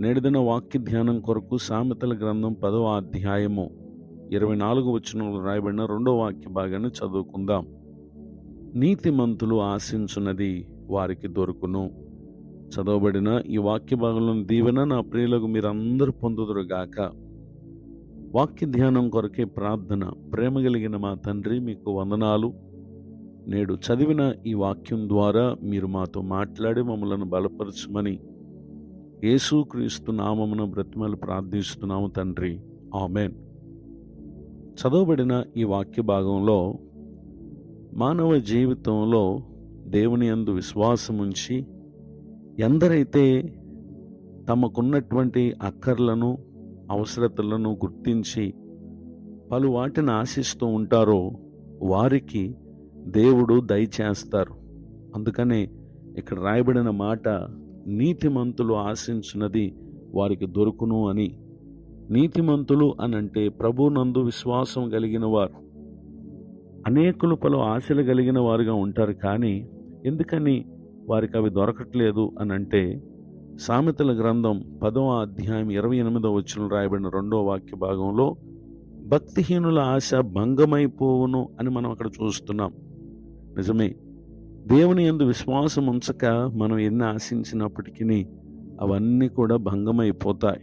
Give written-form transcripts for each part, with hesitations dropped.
నేటిదిన వాక్య ధ్యానం కొరకు సామెతల గ్రంథం 10వ అధ్యాయము 24 వచనంలో రాయబడిన 2వ వాక్య భాగాన్ని చదువుకుందాం. నీతిమంతులు ఆశించున్నది వారికి దొరుకును. చదవబడిన ఈ వాక్య భాగంలోని దీవెన నా ప్రియులకు మీరందరూ పొందుదురుగాక. వాక్య ధ్యానం కొరకే ప్రార్థన. ప్రేమ కలిగిన మా తండ్రి, మీకు వందనాలు. నేడు చదివిన ఈ వాక్యం ద్వారా మీరు మాతో మాట్లాడి మమ్మలను బలపరచమని యేసుక్రీస్తు నామమున బ్రతిమలు ప్రార్థిస్తున్నాము తండ్రి, ఆమేన్. చదవబడిన ఈ వాక్య భాగంలో మానవ జీవితంలో దేవుని యందు విశ్వాసం ఉంచి ఎందరైతే తమకున్నటువంటి అక్కర్లను, అవసరతలను గుర్తించి పలు వాటిని ఆశిస్తూ ఉంటారో వారికి దేవుడు దయచేస్తారు. అందుకనే ఇక్కడ రాయబడిన మాట, నీతిమంతులు ఆశించున్నది వారికి దొరుకును అని. నీతిమంతులు అనంటే ప్రభునందు విశ్వాసం కలిగిన వారు. అనేకులు పలు ఆశలు కలిగిన వారుగా ఉంటారు, కానీ ఎందుకని వారికి అవి దొరకట్లేదు అనంటే సామెతల గ్రంథం 10వ అధ్యాయం 28వ వచనంలో రాయబడిన 2వ వాక్య భాగంలో భక్తిహీనుల ఆశ భంగమైపోవును అని మనం అక్కడ చూస్తున్నాం. నిజమే, దేవుని యందు విశ్వాసం ఉంచక మనం ఎన్ని ఆశించినప్పటికీ అవన్నీ కూడా భంగమైపోతాయి.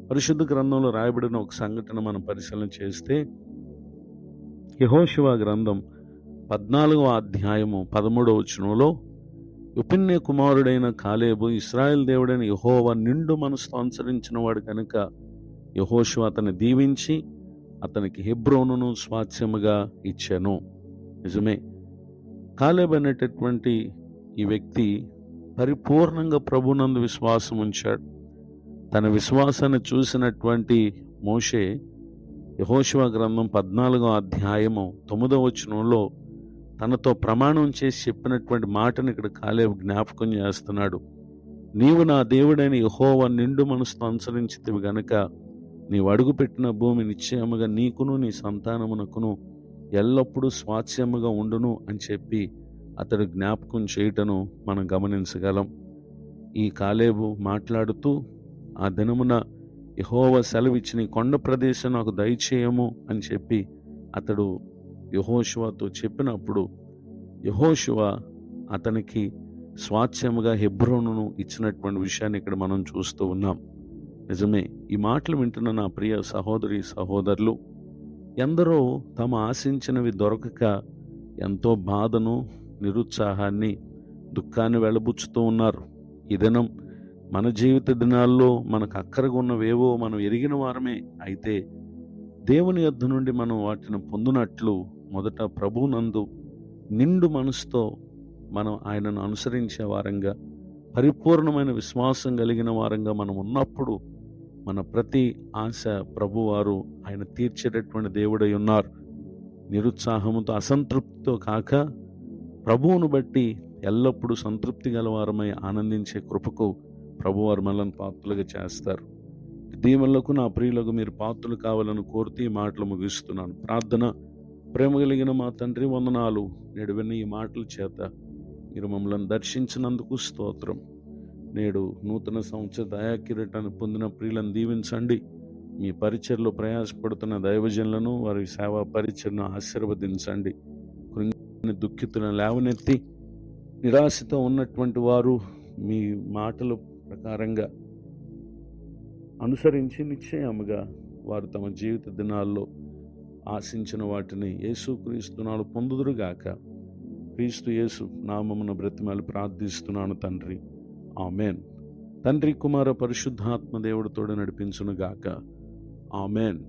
పరిశుద్ధ గ్రంథంలో రాయబడిన ఒక సంఘటన మనం పరిశీలన చేస్తే యెహోషువ గ్రంథం 14వ అధ్యాయము 13వ వచనంలో యుఫన్నే కుమారుడైన కాలేబు ఇశ్రాయేలు దేవుడైన యెహోవా నిండు మనసుతో అనుసరించిన వాడు కనుక యెహోషువ అతన్ని దీవించి అతనికి హెబ్రోనును స్వాస్థ్యముగా ఇచ్చాను. నిజమే, కాలేబు అనేటటువంటి ఈ వ్యక్తి పరిపూర్ణంగా ప్రభునందు విశ్వాసం ఉంచాడు. తన విశ్వాసాన్ని చూసినటువంటి మోషే యెహోషువ గ్రంథం 14వ అధ్యాయము 9వ వచనంలో తనతో ప్రమాణం చేసి చెప్పినటువంటి మాటను ఇక్కడ కాలేబు జ్ఞాపకం చేస్తున్నాడు. నీవు నా దేవుడైన యెహోవా నిండు మనసుతో అనుసరించితివి గనుక నీవు అడుగుపెట్టిన భూమి నిశ్చయముగా నీకును నీ సంతానమునకును ఎల్లప్పుడూ స్వాస్థ్యముగా ఉండును అని చెప్పి అతడు జ్ఞాపకం చేయటను మనం గమనించగలం. ఈ కాలేబు మాట్లాడుతూ ఆ దినమున యెహోవా సెలవిచ్చిన కొండ ప్రదేశం నాకు దయచేయము అని చెప్పి అతడు యెహోషువతో చెప్పినప్పుడు యెహోషువ అతనికి స్వాస్థ్యముగా హెబ్రోనును ఇచ్చినటువంటి విషయాన్ని ఇక్కడ మనం చూస్తూ ఉన్నాం. నిజమే, ఈ మాటలు వింటున్న నా ప్రియ సహోదరి సహోదరులు, ఎందరో తమ ఆశించినవి దొరకక ఎంతో బాధను, నిరుత్సాహాన్ని, దుఃఖాన్ని వెలబుచ్చుతూ ఉన్నారు. ఈ దినం మన జీవిత దినాల్లో మనకు అక్కరగా ఉన్నవేవో మనం ఎరిగిన వారమే. అయితే దేవుని యొద్ద నుండి మనం వాటిని పొందినట్లు మొదట ప్రభువునందు నిండు మనసుతో మనం ఆయనను అనుసరించే వారంగా, పరిపూర్ణమైన విశ్వాసం కలిగిన వారంగా మనం ఉన్నప్పుడు మన ప్రతి ఆశ ప్రభువారు ఆయన తీర్చేటటువంటి దేవుడై ఉన్నారు. నిరుత్సాహముతో, అసంతృప్తితో కాక ప్రభువును బట్టి ఎల్లప్పుడూ సంతృప్తి గలవారమై ఆనందించే కృపకు ప్రభువారు మనల్ని పాత్రలుగా చేస్తారు. దీవెనలకు నా ప్రియులకు మీరు పాత్రలు కావాలని కోరుతూ ఈ మాటలు ముగిస్తున్నాను. ప్రార్థన. ప్రేమ కలిగిన మా తండ్రి, వందనాలు. నేడు విన్న ఈ మాటల చేత మీరు మమ్మల్ని దర్శించినందుకు స్తోత్రం. నేడు నూతన సంవత్సర దయాకిరీటాన్ని పొందిన ప్రియులను దీవించండి. మీ పరిచర్లో ప్రయాసపడుతున్న దైవజనులను, వారి సేవా పరిచర్ను ఆశీర్వదించండి. దుఃఖితులను లేవనెత్తి నిరాశతో ఉన్నటువంటి వారు మీ మాటల ప్రకారంగా అనుసరించి నిశ్చయముగా వారు తమ జీవిత దినాల్లో ఆశించిన వాటిని యేసుక్రీస్తు నామమున పొందుదురుగాక. క్రీస్తు యేసు నామమున బ్రతిమాలి ప్రార్థిస్తున్నాను తండ్రి, ఆమేన్. తండ్రి, కుమార, పరిశుద్ధాత్మ దేవుడితోడు నడిపించునుగాక, ఆమేన్.